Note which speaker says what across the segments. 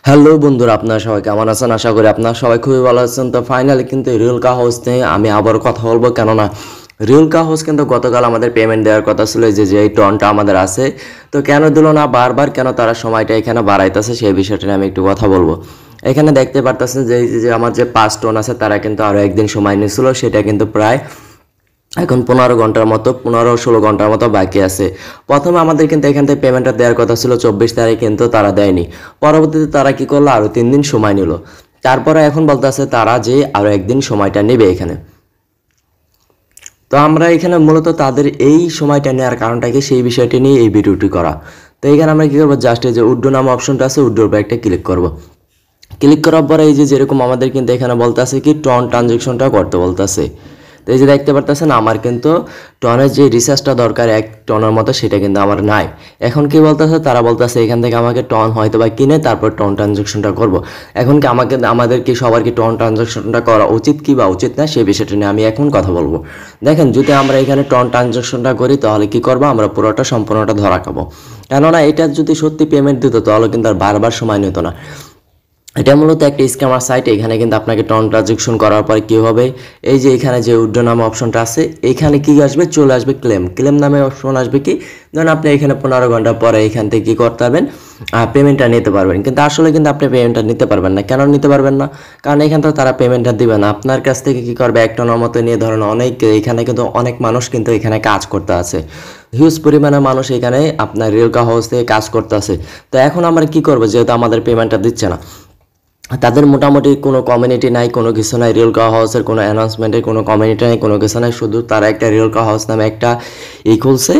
Speaker 1: Hello বন্ধুরা, আপনারা সবাই কেমন আছেন? আশা করি আপনারা সবাই খুবই ভালো আছেন। তো ফাইনালি কিন্তু রিয়েলকা হাউস নিয়ে আমি আবার কথা বলবো, কেননা রিয়েলকা হাউস কিন্তু গতকাল আমাদের পেমেন্ট দেওয়ার কথা ছিল, যে এই টনটা আমাদের আছে, তো কেন দিল না বারবার, কেন তারা সময়টা এখানে বাড়াইতেছে, সেই বিষয়টা নিয়ে আমি একটু কথা বলবো। এখানে দেখতে পারতেছেন যে আমার যে 5 টন আছে তারা কিন্তু আরও একদিন সময় নিয়েছিল, সেটা কিন্তু প্রায় এখন 15 ঘন্টার মতো 15-16 ঘন্টার মতো বাকি আছে। প্রথমে আমাদের কিন্তু এখান থেকে পেমেন্টটা দেওয়ার কথা ছিল 24 তারিখ, কিন্তু তারা দেয়নি। পরবর্তীতে তারা কি করলো, আরও 3 দিন সময় নিল। তারপরে এখন বলতেছে তারা যে আরও একদিন সময়টা নেবে এখানে। তো আমরা এখানে মূলত তাদের এই সময়টা নেওয়ার কারণটা কি, সেই বিষয়টি নিয়ে এই ভিডিওটি করা। তো এখানে আমরা কী করবো, জাস্ট এই যে উড্ডো নাম অপশনটা আছে, উড্ডোর উপর একটা ক্লিক করব। ক্লিক করার পরে এই যে যেরকম আমাদের কিন্তু এখানে বলতেছে কি টন ট্রানজেকশনটা করতে বলতেছে। তো এই যে দেখতে পারতেছেন আমার কিন্তু টনের যে রিচার্জটা দরকার 1 টনের মতো, সেটা কিন্তু আমার নাই। এখন কি বলতেছে, তারা বলতেছে এখান থেকে আমাকে টন হয়তো বা কিনে তারপর টন ট্রানজেকশনটা করব। এখন কি আমাদের কি সবার কি টন ট্রানজেকশনটা করা উচিত কি বা উচিত না, সেই বিষয়টা নিয়ে আমি এখন কথা বলবো। দেখেন, যদি আমরা এখানে টন ট্রানজেকশনটা করি তাহলে কি করবো, আমরা পুরোটা সম্পূর্ণটা ধরা খাবো। কেননা এটা যদি সত্যি পেমেন্ট দিত তাহলে কিন্তু আর বারবার সময় নিত না। এটা মূলত একটা স্ক্যামার সাইট। এখানে কিন্তু আপনাকে টন ট্রানজেকশন করার পরে কী হবে, এই যে এখানে যে উইথড্র নামে অপশনটা আছে, এখানে কি আসবে, চলে আসবে ক্লেম নামে অপশন আসবে। কি ধরুন আপনি এখানে 15 ঘন্টা পরে এখান থেকে কী করতে পারবেন, পেমেন্টটা নিতে পারবেন। কিন্তু আসলে কিন্তু আপনি পেমেন্টটা নিতে পারবেন না। কেন নিতে পারবেন না? কারণ এখান থেকে তারা পেমেন্টটা দিবে না। আপনার কাছ থেকে কী করবে, 1 টনের মতো নিয়ে ধরেন এখানে কিন্তু অনেক মানুষ কিন্তু এখানে কাজ করতে আছে, হিউজ পরিমাণে মানুষ এখানে আপনার রিয়েলকা হাউস থেকে কাজ করতে আছে। তো এখন আমরা কি করবো, যেহেতু আমাদের পেমেন্টটা দিচ্ছে না, তাদের মোটামুটি কোনো কমিউনিটি নাই, কোনো কিছু নাই, রিয়েলকা হাউসের কোনো অ্যানাউন্সমেন্টের কোনো কমিউনিটি নাই, কোনো কিছু নাই, শুধু তারা একটা রিয়েলকা হাউস নামে একটা খুলছে।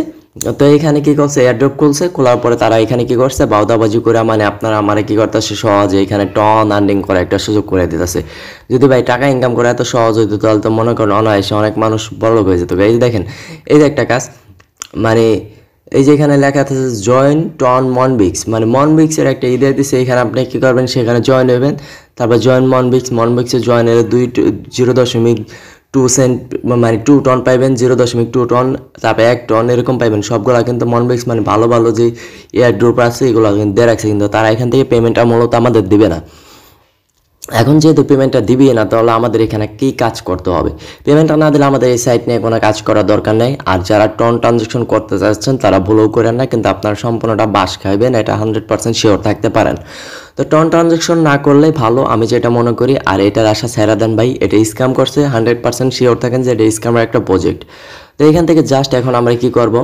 Speaker 1: তো এখানে কি করছে, এয়ারড্রপ খুলছে, খোলার পরে তারা এখানে কি করছে, বাউদাবাজি করে মানে আপনারা আমার কি করতেছে, সহজে এখানে টন আর্নিং করে একটা সুযোগ করে দিতেছে। যদি ভাই টাকা ইনকাম করে এত সহজ হইতো তাহলে তো মনে করেন অনায়াসে অনেক মানুষ বড়লোক হয়ে যেত। এই যে দেখেন, এই যে একটা কাজ, মানে এই যে এখানে লেখা আছে জয়েন টন মনবিক্স, মানে মনবিক্সের একটা দিয়ে দিচ্ছে। এখানে আপনি কী করবেন, সেখানে জয়েন হবেন, তারপর জয়েন মনবিক্সে জয়েন হলে 0.2 সেন্ট মানে 2 টন পাইবেন, 0.2 টন, তারপর 1 টন এরকম পাইবেন। সবগুলা কিন্তু মনবিক্স মানে ভালো ভালো যে এয়ার ড্রপ আছে এগুলো কিন্তু দিয়ে রাখছে, কিন্তু তারা এখান থেকে পেমেন্টটা মূলত আমাদের দিবে না। এখন যেহেতু পেমেন্টটা দিবি না, তাহলে আমাদের এখানে কী কাজ করতে হবে? পেমেন্টটা না দিলে আমাদের এই সাইট নিয়ে কোনো কাজ করার দরকার নেই। আর যারা টন ট্রানজেকশন করতে চাচ্ছেন তারা ভুলও করেন না, কিন্তু আপনারা সম্পূর্ণটা বাস খাইবেন, এটা 100% শিওর থাকতে পারেন। তো টন ট্রানজেকশন না করলেই ভালো, আমি যেটা মনে করি। আর এটার আশা ছেড়ে দেন ভাই, এটা স্ক্যাম করছে, 100% শিওর থাকেন যে এটা স্ক্যামের একটা প্রজেক্ট। তো এখান থেকে জাস্ট এখন আমরা কি করব,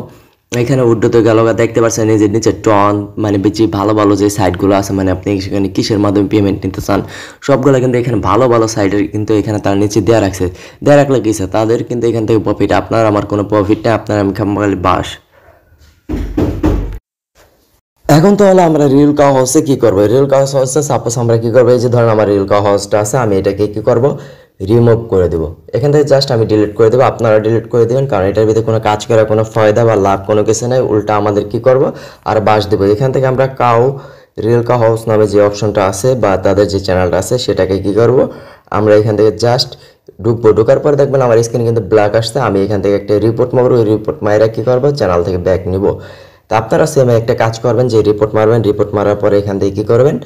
Speaker 1: এখানে উড্ডোতে গেল, দেখতে পাচ্ছেন এই যে নিচে টন মানে বেশি ভালো ভালো যে সাইটগুলো আছে, মানে আপনি সেখানে কিসের মাধ্যমে পেমেন্ট নিতে চান সবগুলো কিন্তু এখানে ভালো ভালো সাইটের কিন্তু এখানে তার নিচে দেওয়া রাখছে। দেওয়া রাখলে কিসে তাদের কিন্তু এখান থেকে প্রফিট, আপনার আমার কোনো প্রফিট নেই, আপনার আমি খালি বাস। এখন তো হলো আমরা রিয়েলকা হাউসে কি করবো, রিয়েলকা হাউসে সাপোজ আমরা কি করবো, এই যে ধরেন আমার রিয়েলকা হাউসটা আছে, আমি এটাকে কি করব, রিমুভ করে দেবো। এখান থেকে জাস্ট আমি ডিলিট করে দেবো, আপনারা ডিলিট করে দেবেন, কারণ এটার ভিতরে কোনো কাজ করার কোনো ফায়দা বা লাভ কোনো কিছু নেই, উল্টা আমাদের কি করব আর বাস দেবো। এখান থেকে আমরা রিয়েলকা হাউস নামে যে অপশনটা আছে বা তাদের যে চ্যানেলটা আছে সেটাকে কি করব, আমরা এখান থেকে জাস্ট ঢুকবো। ঢোকার পরে দেখবেন আমার স্ক্রিন কিন্তু ব্ল্যাক আসছে, আমি এখান থেকে একটা রিপোর্ট মারবো, ওই রিপোর্ট মারা কি করবো, চ্যানেল থেকে ব্যাক নিব। তো আপনারা সেম একটা কাজ করবেন, যে রিপোর্ট মারবেন, রিপোর্ট মারার পরে এখান থেকে কী করবেন,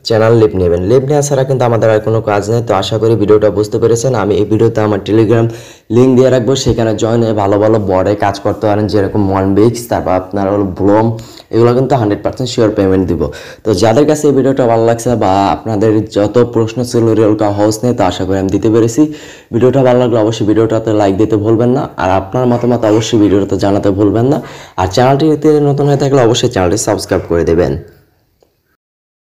Speaker 1: চ্যানেল লিভ নেবেন। লিভ নেওয়া ছাড়া কিন্তু আমাদের আর কোনো কাজ নেই। তো আশা করি ভিডিওটা বুঝতে পেরেছেন। আমি এই ভিডিওতে আমার টেলিগ্রাম লিঙ্ক দিয়ে রাখবো, সেখানে জয়েন হয়ে ভালো ভালো বড়ে কাজ করতে পারেন, যেরকম মনবিক্স, তারপর আপনার হলো ব্লোম, এগুলো কিন্তু 100% শিওর পেমেন্ট দিব। তো যাদের কাছে এই ভিডিওটা ভালো লাগছে বা আপনাদের যত প্রশ্ন ছিল রিয়েলকা হাউস নিয়ে, তো আশা করি আমি দিতে পেরেছি। ভিডিওটা ভালো লাগলে অবশ্যই ভিডিওটাতে লাইক দিতে ভুলবেন না, আর আপনার মতামত অবশ্যই ভিডিওটাতে জানাতে ভুলবেন না। আর চ্যানেলটিতে নতুন হয়ে থাকলে অবশ্যই চ্যানেলটি সাবস্ক্রাইব করে দেবেন।